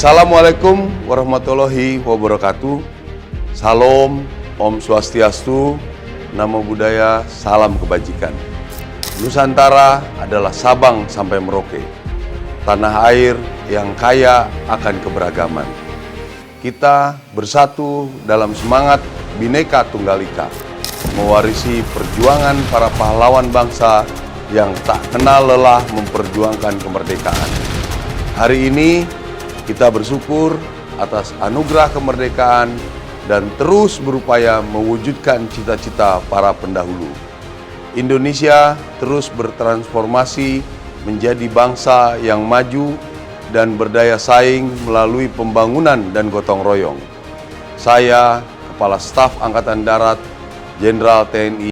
Assalamualaikum warahmatullahi wabarakatuh. Salam, Om Swastiastu, Namo Buddhaya, salam kebajikan. Nusantara adalah Sabang sampai Merauke, tanah air yang kaya akan keberagaman. Kita bersatu dalam semangat Bhinneka Tunggal Ika, mewarisi perjuangan para pahlawan bangsa yang tak kenal lelah memperjuangkan kemerdekaan. Hari ini kita bersyukur atas anugerah kemerdekaan dan terus berupaya mewujudkan cita-cita para pendahulu. Indonesia terus bertransformasi menjadi bangsa yang maju dan berdaya saing melalui pembangunan dan gotong royong. Saya, Kepala Staf Angkatan Darat, Jenderal TNI